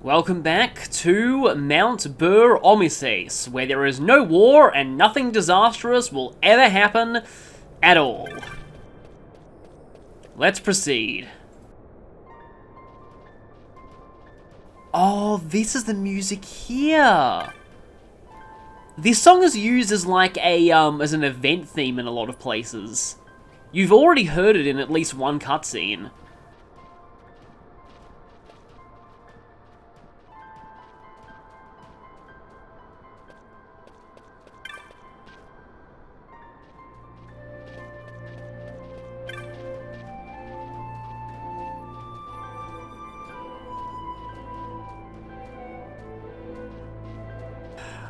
Welcome back to Mount Bur-Omisace, where there is no war and nothing disastrous will ever happen at all. Let's proceed. Oh, this is the music here. This song is used as like a as an event theme in a lot of places. You've already heard it in at least one cutscene.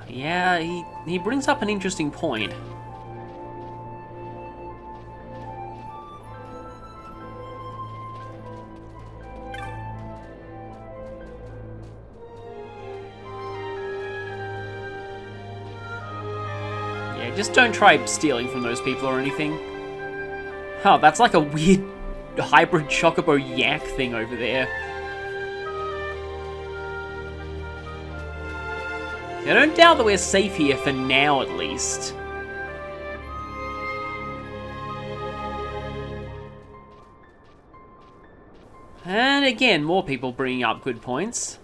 Yeah, he brings up an interesting point. Yeah, just don't try stealing from those people or anything. Oh, that's like a weird hybrid chocobo yak thing over there. I don't doubt that we're safe here for now, at least. And again, more people bringing up good points.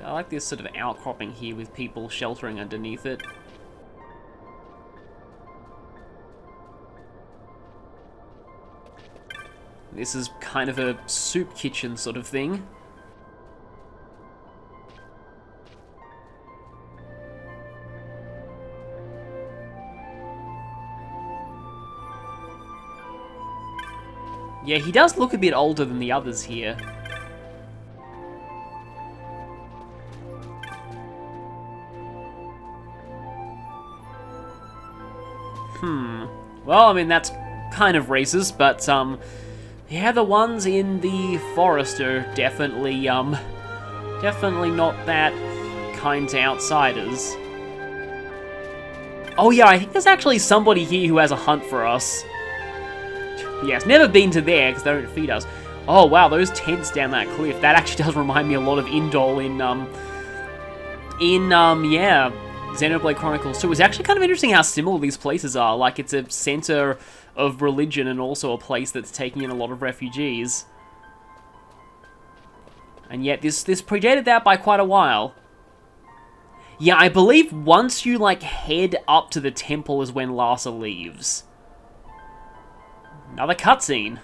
I like this sort of outcropping here with people sheltering underneath it. This is kind of a soup kitchen sort of thing. Yeah, he does look a bit older than the others here. Well, I mean, that's kind of racist, but, yeah, the ones in the forest are definitely, definitely not that kind to outsiders. Oh yeah, I think there's actually somebody here who has a hunt for us. Yes, never been to there, because they don't feed us. Oh, wow, those tents down that cliff. That actually does remind me a lot of Indol yeah, Xenoblade Chronicles 2. It's actually kind of interesting how similar these places are. Like, it's a center of religion and also a place that's taking in a lot of refugees. And yet, this predated that by quite a while. Yeah, I believe once you, like, head up to the temple is when Larsa leaves. Another cutscene.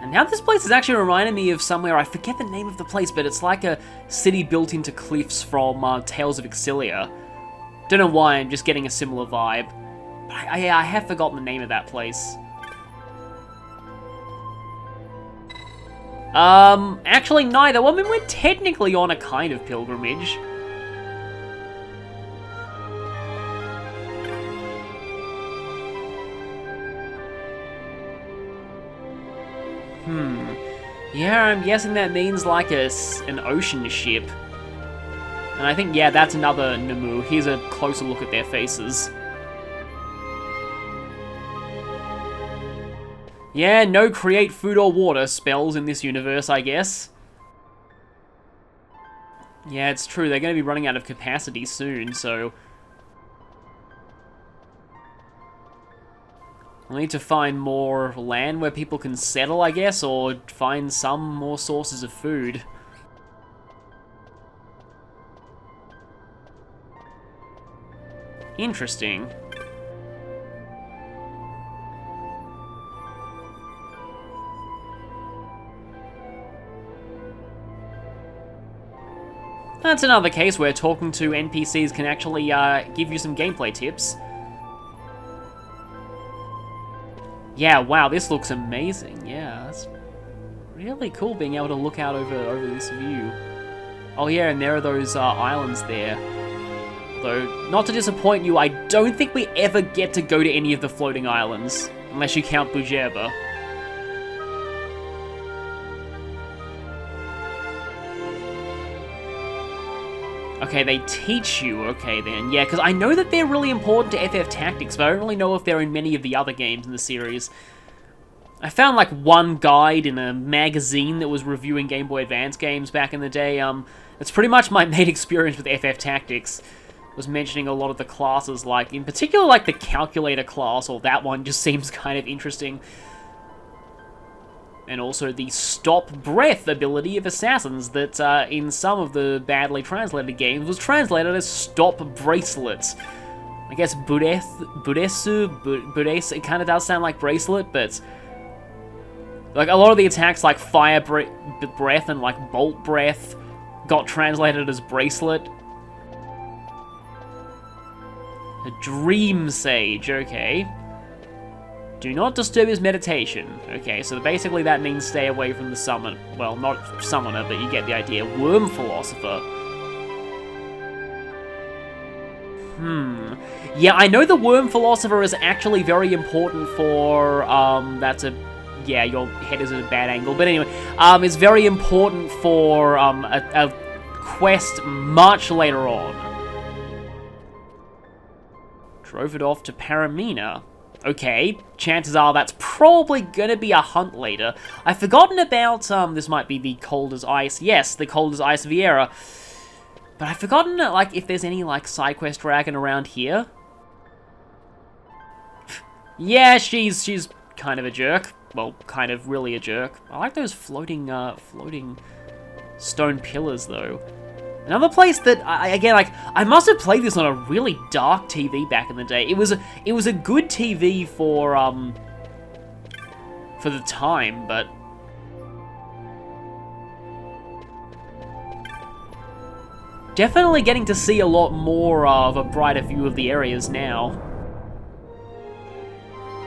And now this place is actually reminding me of somewhere, I forget the name of the place, but it's like a city built into cliffs from Tales of Exilia. Don't know why, I'm just getting a similar vibe. But I have forgotten the name of that place. Actually neither. Well, I mean, we're technically on a kind of pilgrimage. Yeah, I'm guessing that means like an ocean ship. And I think, yeah, that's another Namu. Here's a closer look at their faces. Yeah, no create food or water spells in this universe, I guess. Yeah, it's true, they're going to be running out of capacity soon, so... we'll need to find more land where people can settle, I guess, or find some more sources of food. Interesting. That's another case where talking to NPCs can actually give you some gameplay tips. Yeah, wow, this looks amazing. Yeah, that's really cool being able to look out over this view. Oh yeah, and there are those islands there. Though, not to disappoint you, I don't think we ever get to go to any of the floating islands, unless you count Bujerba. Okay, they teach you. Okay, then. Yeah, because I know that they're really important to FF Tactics, but I don't really know if they're in many of the other games in the series. I found, like, one guide in a magazine that was reviewing Game Boy Advance games back in the day. It's pretty much my main experience with FF Tactics. Was mentioning a lot of the classes, like, in particular, like, the Calculator class, or that one just seems kind of interesting. And also the Stop Breath ability of Assassins that, in some of the badly translated games, was translated as Stop Bracelets. I guess Budesu, it kind of does sound like bracelet, but... like, a lot of the attacks, like Fire Breath and, like, Bolt Breath, got translated as bracelet. A Dream Sage, okay. Do not disturb his meditation. Okay, so basically that means stay away from the summon. Well, not summoner, but you get the idea. Worm Philosopher. Yeah, I know the Worm Philosopher is actually very important for, yeah, your head is at a bad angle, but anyway, it's very important for, a quest much later on. Drove it off to Paramina. Okay, chances are that's probably gonna be a hunt later. I've forgotten about, this might be the Cold as Ice. Yes, the Cold as Ice Viera. But I've forgotten, like, if there's any, like, side quest dragon around here. Yeah, she's kind of a jerk. Well, kind of really a jerk. I like those floating stone pillars, though. Another place that, again, like, I must have played this on a really dark TV back in the day. It was a good TV for the time, but... definitely getting to see a lot more of a brighter view of the areas now.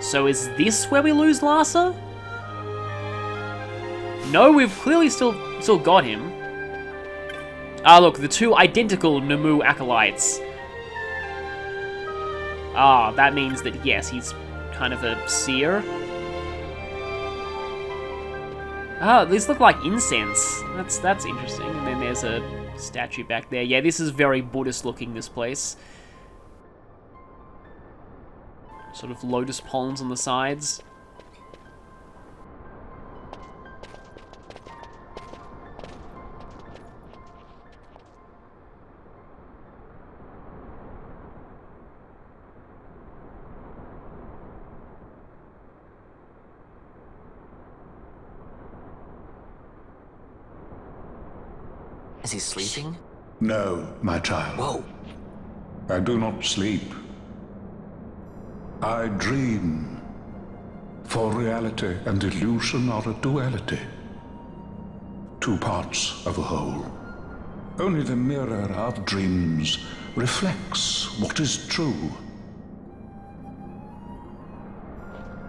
So is this where we lose Larsa? No, we've clearly still got him. Ah, look, the two identical Namu acolytes. Ah, that means that, yes, he's kind of a seer. Ah, these look like incense. That's interesting. And then there's a statue back there. Yeah, this is very Buddhist looking, this place. Sort of lotus pollens on the sides. Is he sleeping? No, my child. Whoa. I do not sleep. I dream. For reality and illusion are a duality. Two parts of a whole. Only the mirror of dreams reflects what is true.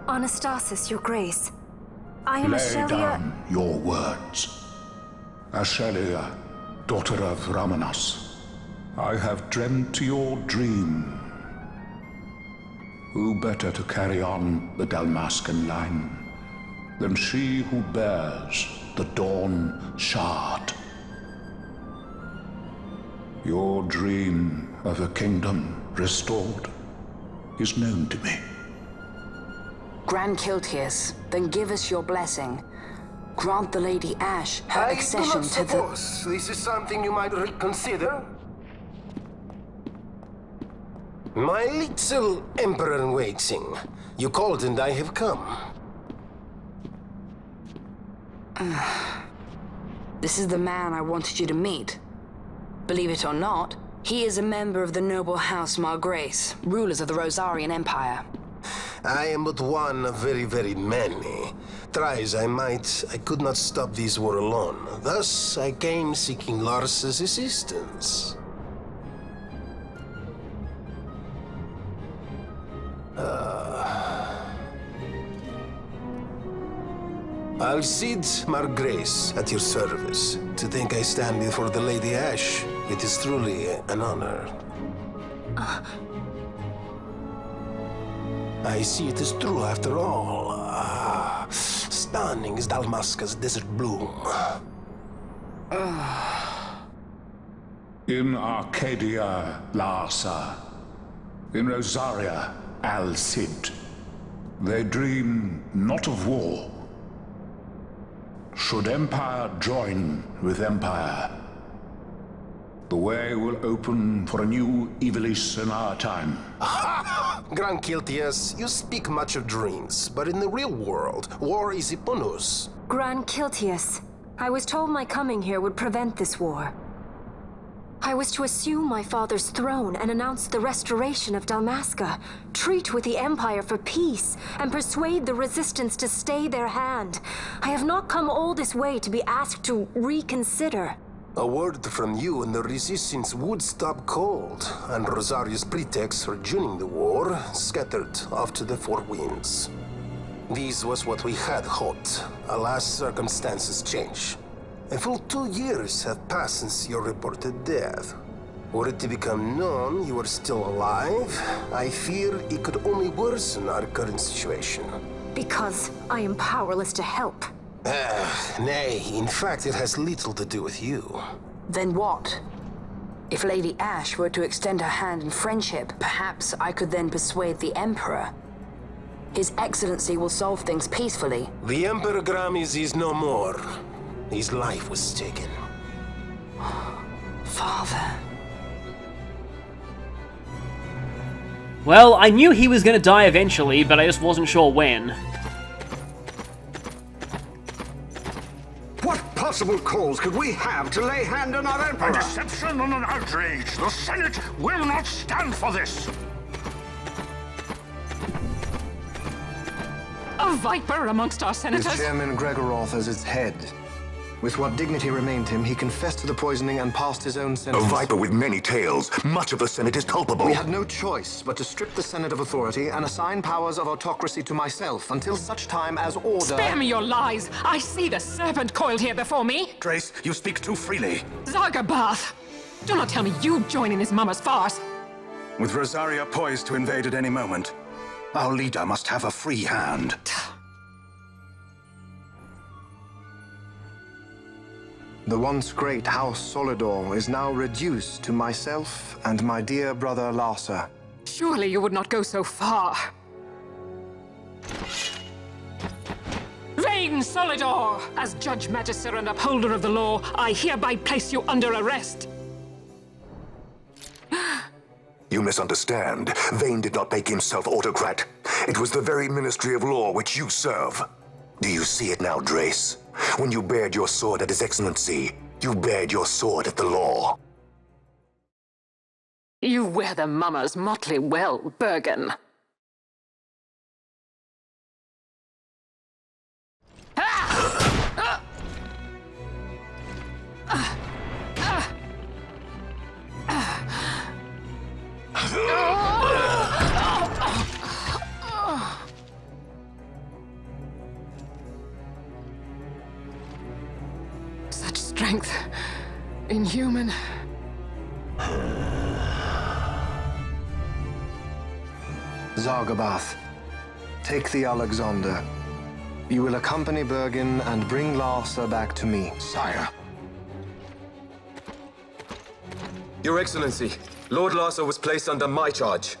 Anastasis, your grace. I am Lay Ashelia. down your words. Ashelia, daughter of Ramanas, I have dreamt your dream. Who better to carry on the Dalmascan line than she who bears the Dawn Shard? Your dream of a kingdom restored is known to me. Grand Kiltias, then give us your blessing. Grant the Lady Ash her I accession do not to the... suppose this is something you might reconsider. My little Emperor-in-Waiting, you called and I have come. This is the man I wanted you to meet. Believe it or not, he is a member of the noble house Margrace, rulers of the Rosarian Empire. I am but one of very, very many. Try as I might, I could not stop this war alone. Thus, I came seeking Larsa's assistance. Alcide Margrace, at your service. To think I stand before the Lady Ash, it is truly an honor. I see it is true after all. Stunning is Dalmasca's desert bloom. In Arcadia, Larsa. In Rosaria, Al-Cid. They dream not of war. Should empire join with empire, the way will open for a new Evilis in our time. Grand Kiltias, you speak much of dreams, but in the real world, war is upon us. Gran Kiltias, I was told my coming here would prevent this war. I was to assume my father's throne and announce the restoration of Dalmasca, treat with the Empire for peace, and persuade the Resistance to stay their hand. I have not come all this way to be asked to reconsider. A word from you and the Resistance would stop cold, and Rosaria's pretext for joining the war scattered off to the four winds. This was what we had hoped. Alas, circumstances change. A full 2 years have passed since your reported death. Were it to become known you are still alive, I fear it could only worsen our current situation. Because I am powerless to help. Nay, in fact it has little to do with you. Then what? If Lady Ash were to extend her hand in friendship, perhaps I could then persuade the Emperor. His Excellency will solve things peacefully. The Emperor Gramis is no more. His life was taken. Father. Well, I knew he was gonna die eventually, but I just wasn't sure when. What possible cause could we have to lay hand on our Emperor? A deception and an outrage! The Senate will not stand for this! A viper amongst our With senators? Chairman Gregoroth as its head. With what dignity remained him, he confessed to the poisoning and passed his own A sentence. viper with many tails. Much of the Senate is culpable. We had no choice but to strip the Senate of authority and assign powers of autocracy to myself until such time as order... Spare me your lies! I see the serpent coiled here before me! Trace, you speak too freely. Zargabath! Do not tell me you join in this mama's farce! With Rosaria poised to invade at any moment, our leader must have a free hand. The once great House Solidor is now reduced to myself and my dear brother Larsa. Surely you would not go so far. Reign Solidor! As Judge Magister and upholder of the law, I hereby place you under arrest. You misunderstand. Vane did not make himself autocrat. It was the very Ministry of Law which you serve. Do you see it now, Drace? When you bared your sword at His Excellency, you bared your sword at the law. You wear the mama's motley well, Bergen. Such strength. Inhuman. Zargabath, take the Alexander. You will accompany Bergen and bring Larsa back to me. Sire. Your Excellency, Lord Larsa was placed under my charge.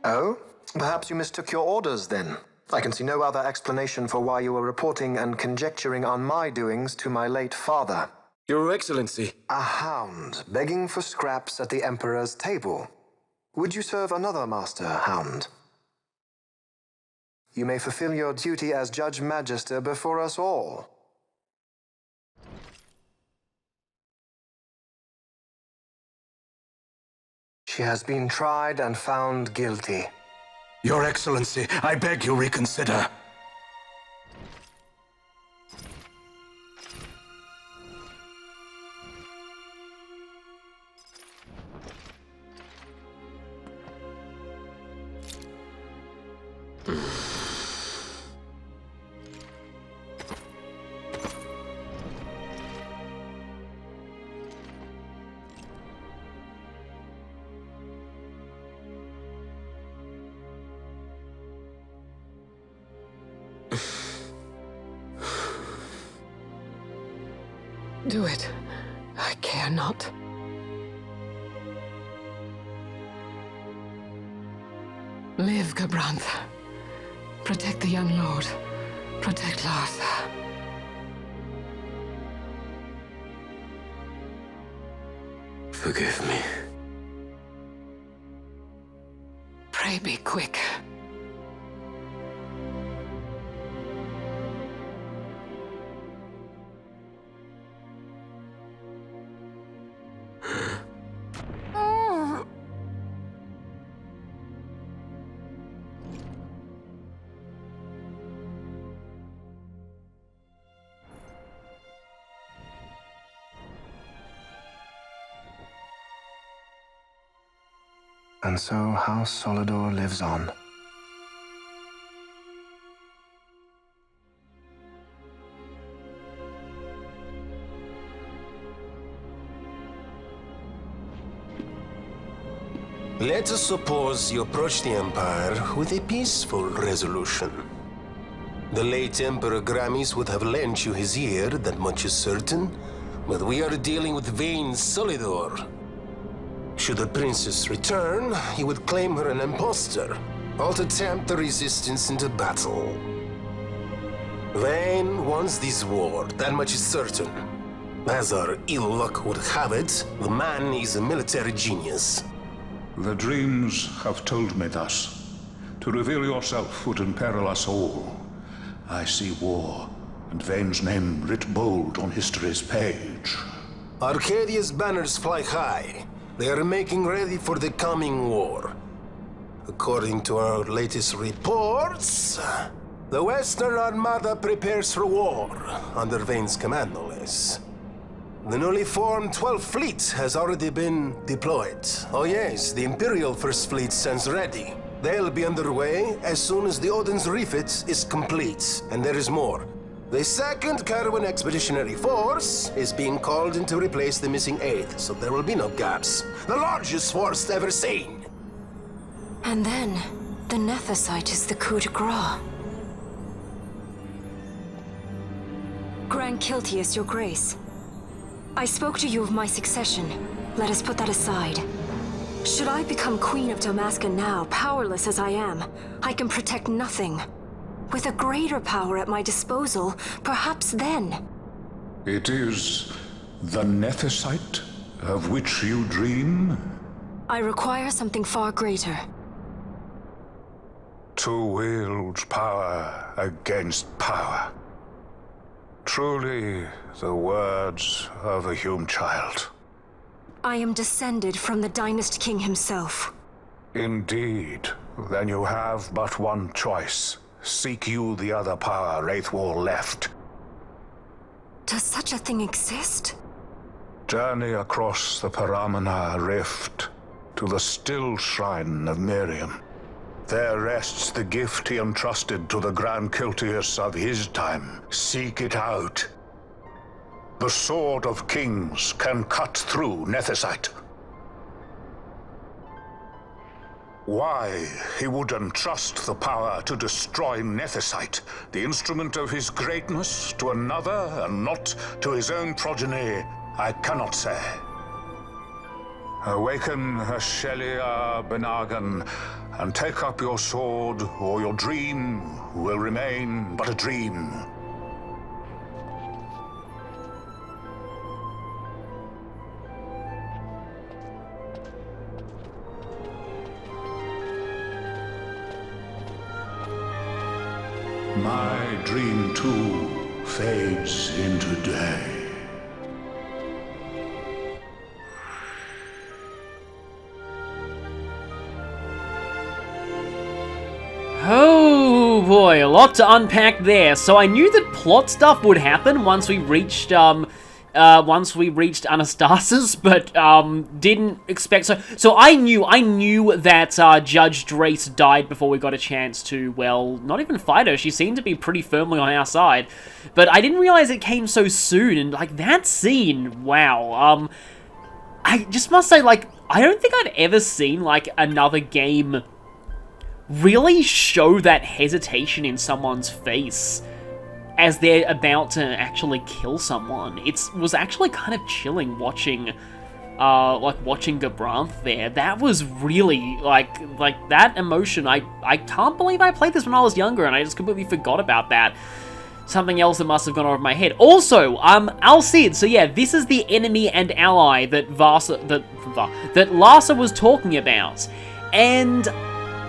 Oh? Perhaps you mistook your orders then. I can see no other explanation for why you were reporting and conjecturing on my doings to my late father. Your Excellency. A hound begging for scraps at the Emperor's table. Would you serve another master, hound? You may fulfill your duty as Judge Magister before us all. She has been tried and found guilty. Your Excellency, I beg you reconsider. Do it. I care not. Live, Gabrantha. Protect the young lord. Protect Larsa. Forgive me. Pray be quick. And so House Solidor lives on. Let us suppose you approach the Empire with a peaceful resolution. The late Emperor Gramis would have lent you his ear, that much is certain, but we are dealing with vain Solidor. Should the princess return, he would claim her an impostor, or to tempt the resistance into battle. Vayne wants this war, that much is certain. As our ill luck would have it, the man is a military genius. The dreams have told me thus. To reveal yourself would imperil us all. I see war, and Vayne's name writ bold on history's page. Arcadia's banners fly high. They are making ready for the coming war. According to our latest reports, the Western Armada prepares for war, under Vayne's command, no less. The newly formed 12th Fleet has already been deployed. Oh yes, the Imperial First Fleet stands ready. They'll be underway as soon as the Odin's refit is complete. And there is more. The 2nd Caravan Expeditionary Force is being called in to replace the missing 8th, so there will be no gaps. The largest force ever seen! And then, the Nethicite is the coup de grace. Grand Kiltius, your grace. I spoke to you of my succession. Let us put that aside. Should I become Queen of Dalmasca now, powerless as I am, I can protect nothing. With a greater power at my disposal, perhaps then. It is the Nethicite of which you dream? I require something far greater. To wield power against power. Truly, the words of a Hume child. I am descended from the Dynast King himself. Indeed. Then you have but one choice. Seek you the other power Wraithwall left. Does such a thing exist? Journey across the Paramana Rift to the still shrine of Miriam. There rests the gift he entrusted to the Grand Kiltius of his time. Seek it out. The Sword of Kings can cut through Nethicite. Why he would entrust the power to destroy Nethicite, the instrument of his greatness, to another and not to his own progeny, I cannot say. Awaken Shelia Benagan and take up your sword, or your dream will remain but a dream. My dream too fades into day. Oh boy, a lot to unpack there. So I knew that plot stuff would happen once we reached Anastasis, but didn't expect so I knew that Judge Drace died before we got a chance to, well, not even fight her. She seemed to be pretty firmly on our side, but I didn't realize it came so soon. And like that scene, wow. I just must say, like, I don't think I'd ever seen like another game really show that hesitation in someone's face as they're about to actually kill someone. It was actually kind of chilling watching like watching Gabranth there. That was really, like that emotion. I can't believe I played this when I was younger, and I just completely forgot about that. Something else that must have gone over my head. Also, Alcid. So yeah, this is the enemy and ally that Larsa was talking about. And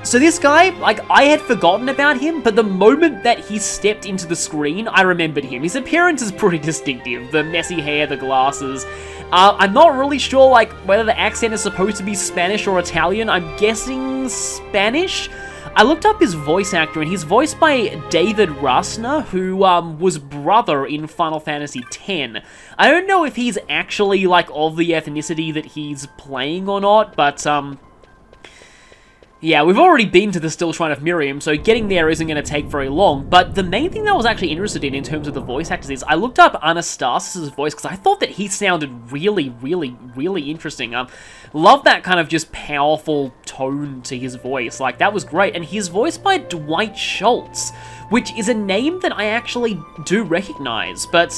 so this guy, like, I had forgotten about him, but the moment that he stepped into the screen, I remembered him. His appearance is pretty distinctive. The messy hair, the glasses. I'm not really sure, like, whether the accent is supposed to be Spanish or Italian. I'm guessing Spanish? I looked up his voice actor, and he's voiced by David Russner, who was Brother in Final Fantasy X. I don't know if he's actually, like, of the ethnicity that he's playing or not, but, yeah, we've already been to the Still Shrine of Miriam, so getting there isn't going to take very long. But the main thing that I was actually interested in terms of the voice actors is I looked up Anastasis' voice because I thought that he sounded really, really, really interesting. Love that kind of just powerful tone to his voice. Like, that was great. And he's voiced by Dwight Schultz, which is a name that I actually do recognize. But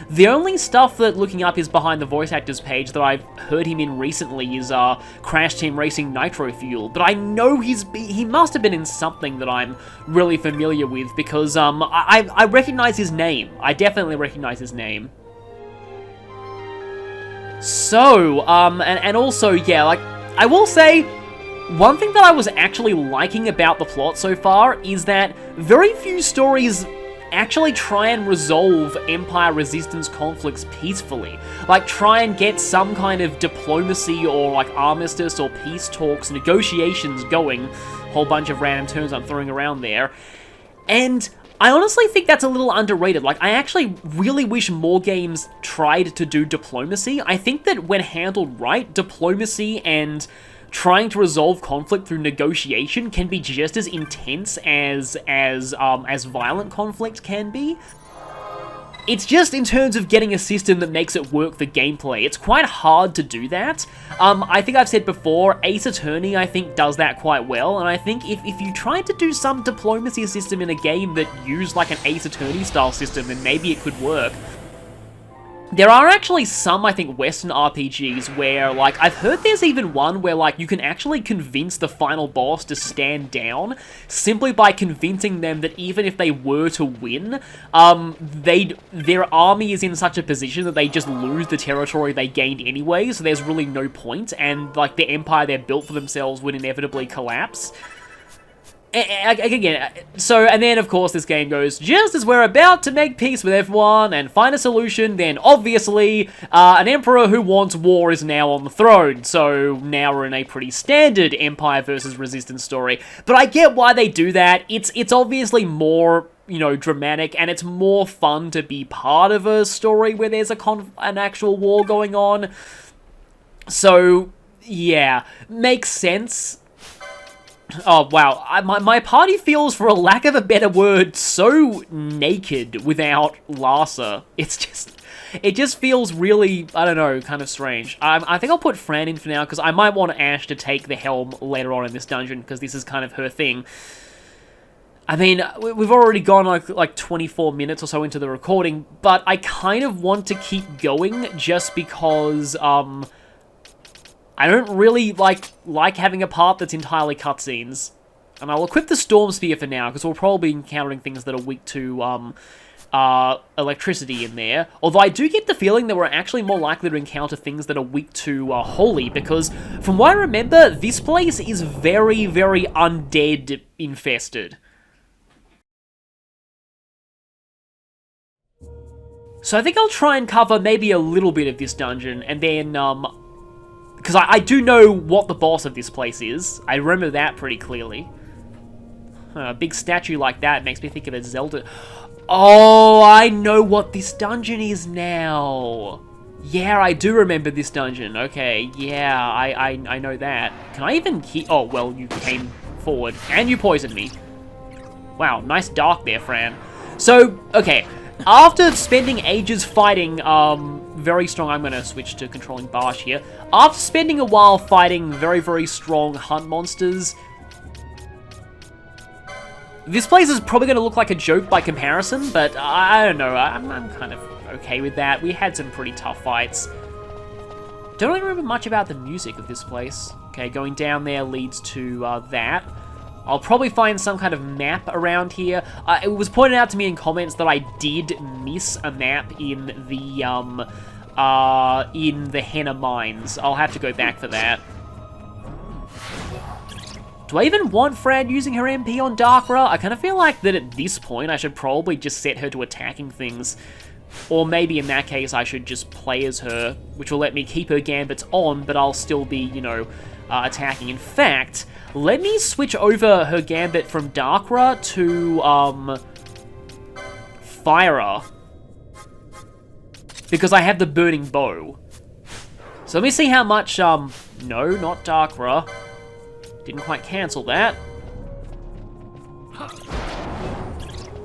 the only stuff that looking up his behind the voice actors page that I've heard him in recently is Crash Team Racing Nitro Fuel. But I know he must have been in something that I'm really familiar with because I recognize his name. I definitely recognize his name. So, and also, yeah, like, I will say, one thing that I was actually liking about the plot so far is that very few stories actually try and resolve Empire Resistance conflicts peacefully. Like, try and get some kind of diplomacy or, like, armistice or peace talks, negotiations going. Whole bunch of random terms I'm throwing around there. And I honestly think that's a little underrated. Like, I actually really wish more games tried to do diplomacy. I think that when handled right, diplomacy and trying to resolve conflict through negotiation can be just as intense as violent conflict can be. It's just in terms of getting a system that makes it work for gameplay. It's quite hard to do that. I think I've said before, Ace Attorney, I think, does that quite well, and I think if you tried to do some diplomacy system in a game that used like an Ace Attorney style system, then maybe it could work. There are actually some, I think, Western RPGs where, like, I've heard there's even one where, like, you can actually convince the final boss to stand down simply by convincing them that even if they were to win, their army is in such a position that they just lose the territory they gained anyway, so there's really no point, and, like, the empire they've built for themselves would inevitably collapse. Again, so, and then, of course, this game goes, just as we're about to make peace with everyone and find a solution, then, obviously, an emperor who wants war is now on the throne, so now we're in a pretty standard Empire versus Resistance story. But I get why they do that. It's obviously more, you know, dramatic, and it's more fun to be part of a story where there's an actual war going on. So, yeah, makes sense. Oh, wow. My party feels, for a lack of a better word, so naked without Larsa. It just feels really, I don't know, kind of strange. I think I'll put Fran in for now, because I might want Ash to take the helm later on in this dungeon, because this is kind of her thing. I mean, we've already gone like 24 minutes or so into the recording, but I kind of want to keep going, just because, I don't really like having a part that's entirely cutscenes. And I'll equip the Storm Spear for now, because we'll probably be encountering things that are weak to electricity in there. Although I do get the feeling that we're actually more likely to encounter things that are weak to Holy, because from what I remember, this place is very, very undead infested. So I think I'll try and cover maybe a little bit of this dungeon, and then, because I do know what the boss of this place is. I remember that pretty clearly. A big statue like that makes me think of a Zelda. Oh, I know what this dungeon is now. Yeah, I do remember this dungeon. Okay, yeah, I know that. Can I even keep... Oh, well, you came forward, and you poisoned me. Wow, nice dark there, Fran. So, okay, after spending ages fighting, very strong... I'm going to switch to controlling Barsh here. After spending a while fighting very, very strong hunt monsters, this place is probably going to look like a joke by comparison, but I don't know. I'm kind of okay with that. We had some pretty tough fights. Don't really remember much about the music of this place. Okay, going down there leads to that. I'll probably find some kind of map around here. It was pointed out to me in comments that I did miss a map in the Henna Mines. I'll have to go back for that. Do I even want Fran using her MP on Darkra? I kind of feel like that at this point I should probably just set her to attacking things. Or maybe in that case I should just play as her, which will let me keep her gambits on, but I'll still be, you know, attacking. In fact, let me switch over her gambit from Darkra to, Fyra. Because I have the Burning Bow. So let me see how much, no, not Darkra. Didn't quite cancel that.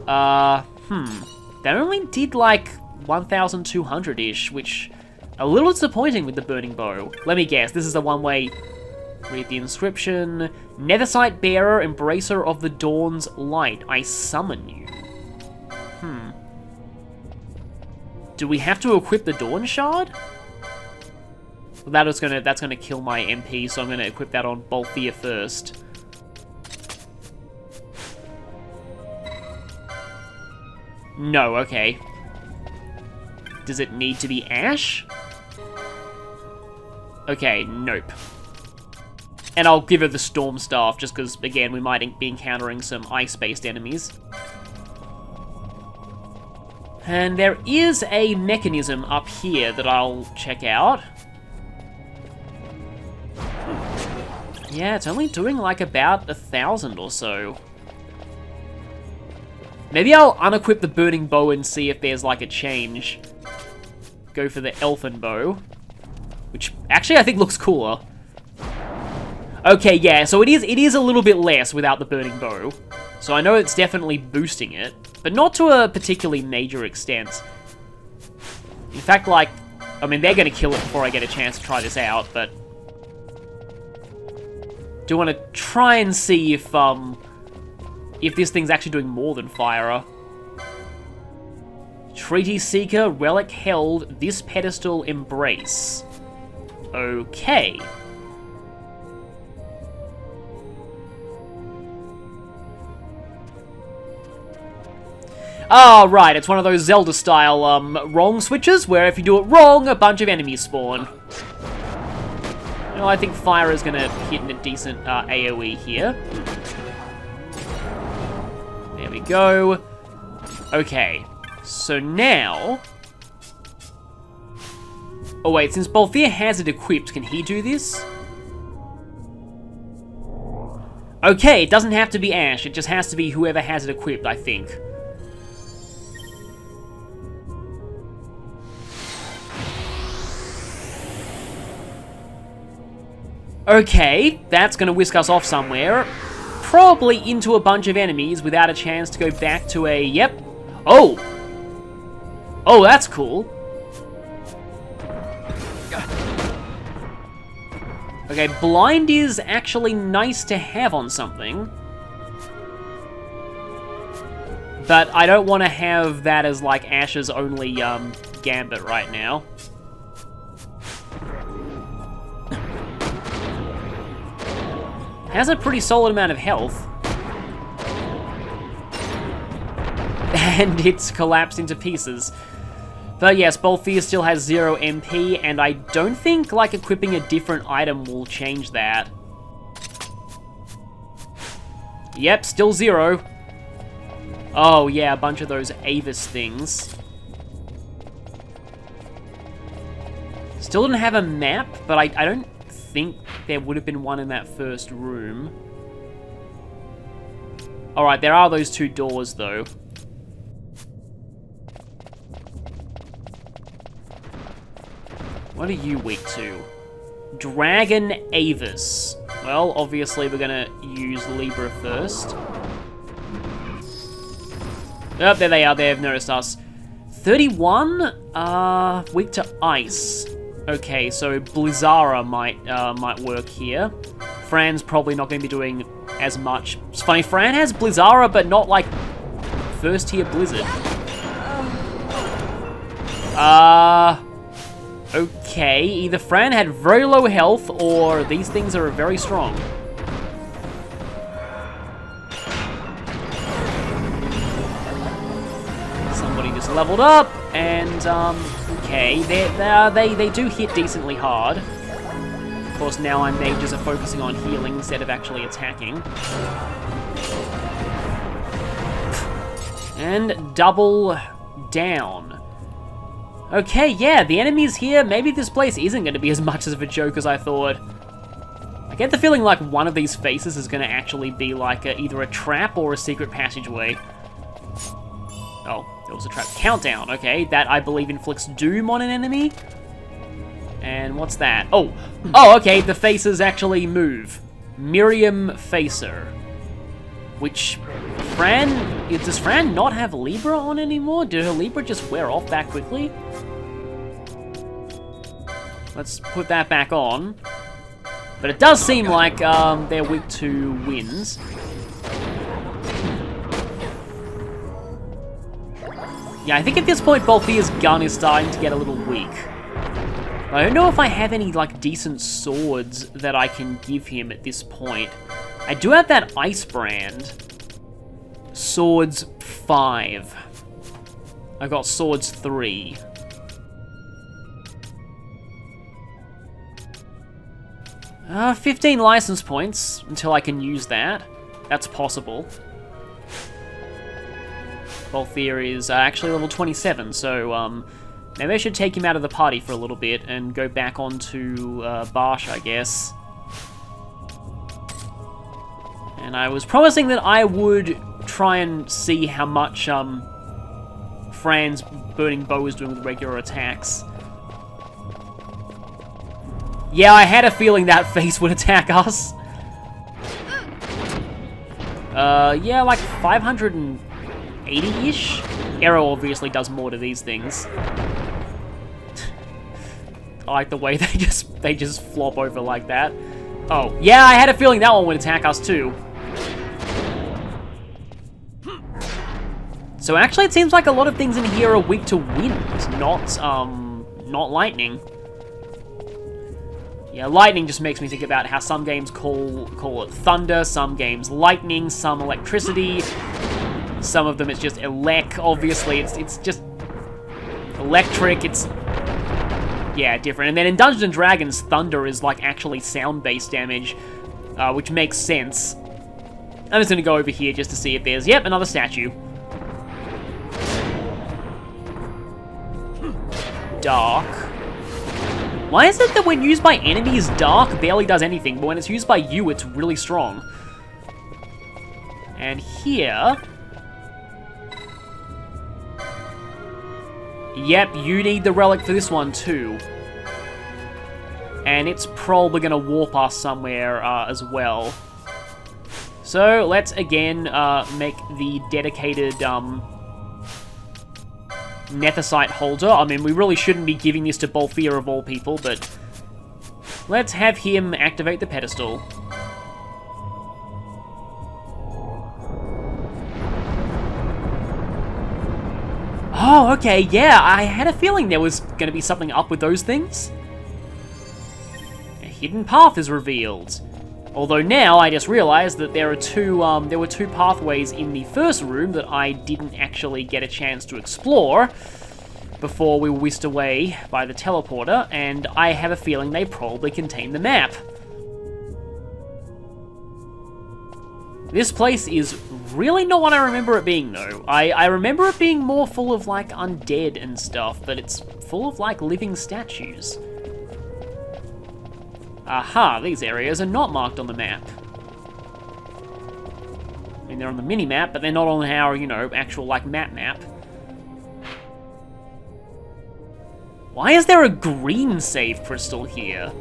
That only did like 1,200-ish, which a little disappointing with the Burning Bow. Let me guess, this is the one way. Read the inscription. Nethersite Bearer, Embracer of the Dawn's Light, I summon you. Do we have to equip the Dawn Shard? Well, that's gonna kill my MP, so I'm gonna equip that on Balthier first. No, okay. Does it need to be Ash? Okay, nope. And I'll give her the Storm Staff, just because, again, we might be encountering some ice-based enemies. And there is a mechanism up here that I'll check out. Yeah, it's only doing like about 1,000 or so. Maybe I'll unequip the Burning Bow and see if there's like a change. Go for the Elfin Bow. Which actually I think looks cooler. Okay, yeah, so it is a little bit less without the Burning Bow. So I know it's definitely boosting it, but not to a particularly major extent. In fact, like, I mean, they're gonna kill it before I get a chance to try this out, but do want to try and see if this thing's actually doing more than Fyra. Treaty Seeker, Relic Held, this pedestal embrace. Okay. Ah, right, it's one of those Zelda-style, wrong switches, where if you do it wrong, a bunch of enemies spawn. You know, I think Fire is gonna hit in a decent, AoE here. There we go. Okay, so now... Oh wait, since Balthier has it equipped, can he do this? Okay, it doesn't have to be Ash, it just has to be whoever has it equipped, I think. Okay, that's gonna whisk us off somewhere. Probably into a bunch of enemies without a chance to go back to a... Yep. Oh! Oh, that's cool. Okay, blind is actually nice to have on something. But I don't want to have that as, like, Ash's only, gambit right now. Has a pretty solid amount of health. And it's collapsed into pieces. But yes, Balthier still has 0 MP, and I don't think, like, equipping a different item will change that. Yep, still 0. Oh yeah, a bunch of those Avis things. Still didn't have a map, but I don't think there would have been one in that first room. Alright, there are those 2 doors, though. What are you weak to? Dragon Avis. Well, obviously we're gonna use Libra first. Oh, there they are, they've noticed us. 31? Weak to ice. Okay, so Blizzara might work here. Fran's probably not going to be doing as much. It's funny, Fran has Blizzara, but not like first tier Blizzard. Okay, either Fran had very low health, or these things are very strong. Somebody just leveled up, and, okay, they do hit decently hard. Of course, now our mages are focusing on healing instead of actually attacking. And double down. Okay, yeah, the enemy's here. Maybe this place isn't going to be as much of a joke as I thought. I get the feeling like one of these faces is going to actually be like either a trap or a secret passageway. Oh, there was a trap. Countdown, okay. That, I believe, inflicts doom on an enemy. And what's that? Oh, okay, the faces actually move. Miriam Facer. Which, does Fran not have Libra on anymore? Did her Libra just wear off that quickly? Let's put that back on. But it does seem like they're weak to winds. Yeah, I think at this point Balthia's gun is starting to get a little weak. I don't know if I have any, like, decent swords that I can give him at this point. I do have that ice brand. Swords 5. I got swords 3. Uh, 15 license points until I can use that. That's possible. Balthia is actually level 27, so maybe I should take him out of the party for a little bit and go back onto Barsh, I guess. And I was promising that I would try and see how much Fran's Burning Bow is doing with regular attacks. Yeah, I had a feeling that face would attack us. Yeah, like 580-ish? Arrow obviously does more to these things. I like the way they just flop over like that. Oh, yeah, I had a feeling that one would attack us too. So actually it seems like a lot of things in here are weak to wind, not lightning. Yeah, lightning just makes me think about how some games call it thunder, some games lightning, some electricity. Some of them it's just elec, obviously, it's just electric, it's, yeah, different. And then in Dungeons & Dragons, thunder is like actually sound-based damage, which makes sense. I'm just gonna go over here just to see if there's, yep, another statue. Dark. Why is it that when used by enemies, dark barely does anything, but when it's used by you, it's really strong? And here... Yep, you need the relic for this one too. And it's probably going to warp us somewhere as well. So let's again make the dedicated Nethicite holder. I mean, we really shouldn't be giving this to Balthia of all people, but let's have him activate the pedestal. Oh, okay, yeah, I had a feeling there was going to be something up with those things. A hidden path is revealed. Although now I just realized that there were two pathways in the first room that I didn't actually get a chance to explore before we were whisked away by the teleporter, and I have a feeling they probably contain the map. This place is really not what I remember it being, though. I remember it being more full of, like, undead and stuff, but it's full of, like, living statues. Aha, these areas are not marked on the map. I mean, they're on the mini-map, but they're not on our, you know, actual, like, map. Why is there a green save crystal here?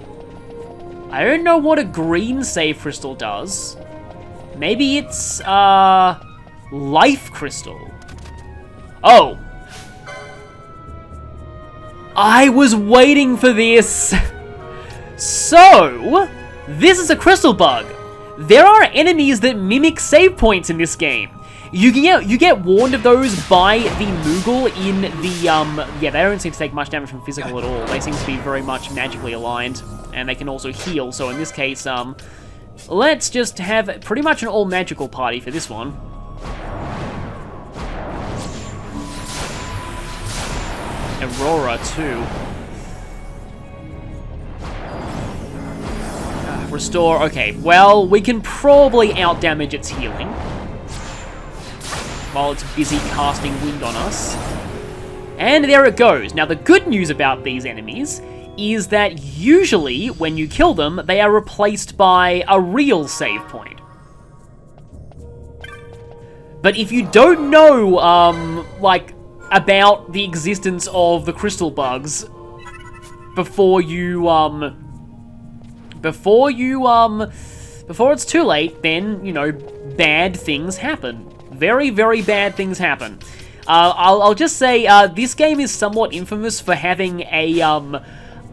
I don't know what a green save crystal does. Maybe it's, life crystal. Oh. I was waiting for this. So, this is a crystal bug. There are enemies that mimic save points in this game. You get warned of those by the Moogle in the, yeah, they don't seem to take much damage from physical at all. They seem to be very much magically aligned, and they can also heal, so in this case, let's just have pretty much an all-magical party for this one. Aurora, too. Restore, okay, well, we can probably outdamage its healing while it's busy casting wind on us. And there it goes. Now, the good news about these enemies is that usually, when you kill them, they are replaced by a real save point. But if you don't know, like, about the existence of the crystal bugs before it's too late, then, you know, bad things happen. Very, very bad things happen. I'll just say, this game is somewhat infamous for having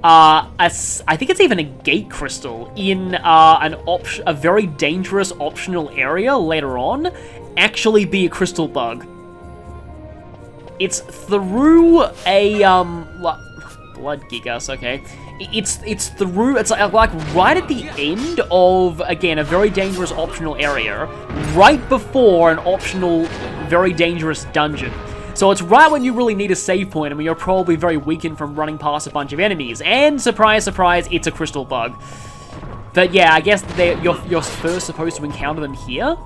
I think it's even a gate crystal in a very dangerous optional area later on actually be a crystal bug. It's through a blood gigas, okay. It's like right at the end of, again, a very dangerous optional area, right before an optional, very dangerous dungeon. So it's right when you really need a save point and when you're probably very weakened from running past a bunch of enemies. And surprise, surprise, it's a crystal bug. But yeah, I guess you're first supposed to encounter them here.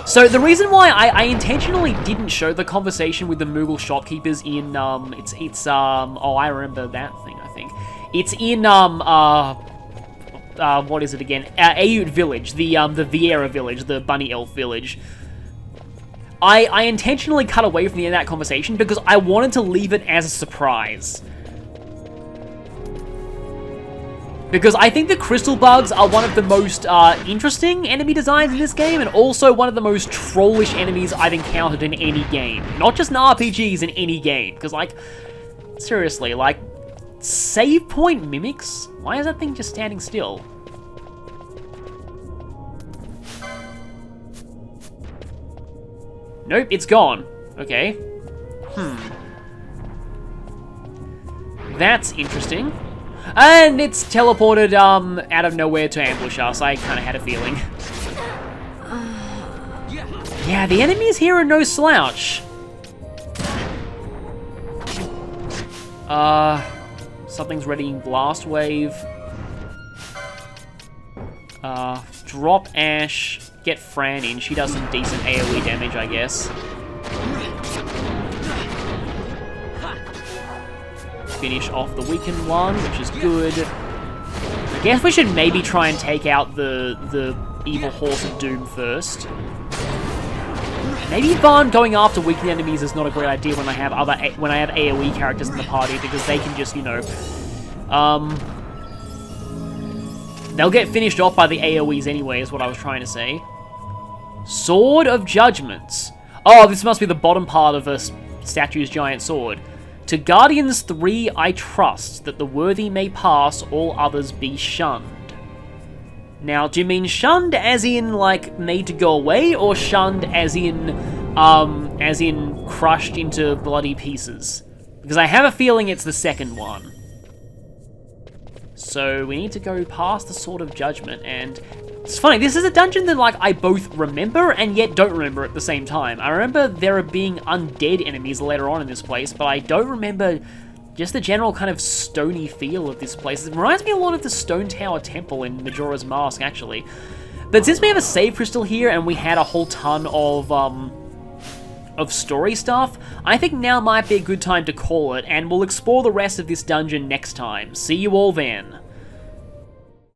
So the reason why I intentionally didn't show the conversation with the Moogle shopkeepers in, oh, I remember that thing, I think. It's in, what is it again? Ayut Village, the Viera village, the bunny elf village. I intentionally cut away from the end of that conversation because I wanted to leave it as a surprise. Because I think the crystal bugs are one of the most interesting enemy designs in this game, and also one of the most trollish enemies I've encountered in any game. Not just in RPGs, in any game. Because, like, seriously, like, save point mimics? Why is that thing just standing still? Nope, it's gone. Okay. That's interesting. And it's teleported, out of nowhere to ambush us. I kind of had a feeling. Yeah, the enemies here are no slouch. Something's readying Blast Wave. Drop Ash. Get Fran in. She does some decent AoE damage, I guess. Finish off the weakened one, which is good. I guess we should maybe try and take out the evil Horse of Doom first. Maybe Van going after weakened enemies is not a great idea when I have AoE characters in the party, because they can just, you know, they'll get finished off by the AoEs anyway, is what I was trying to say. Sword of Judgments. Oh, this must be the bottom part of a statue's giant sword. To Guardians 3 I trust, that the worthy may pass, all others be shunned. Now, do you mean shunned as in, like, made to go away, or shunned as in crushed into bloody pieces? Because I have a feeling it's the second one. So, we need to go past the Sword of Judgment, and it's funny, this is a dungeon that, like, I both remember and yet don't remember at the same time. I remember there being undead enemies later on in this place, but I don't remember just the general kind of stony feel of this place. It reminds me a lot of the Stone Tower Temple in Majora's Mask, actually. But since we have a save crystal here and we had a whole ton of story stuff, I think now might be a good time to call it, and we'll explore the rest of this dungeon next time. See you all then.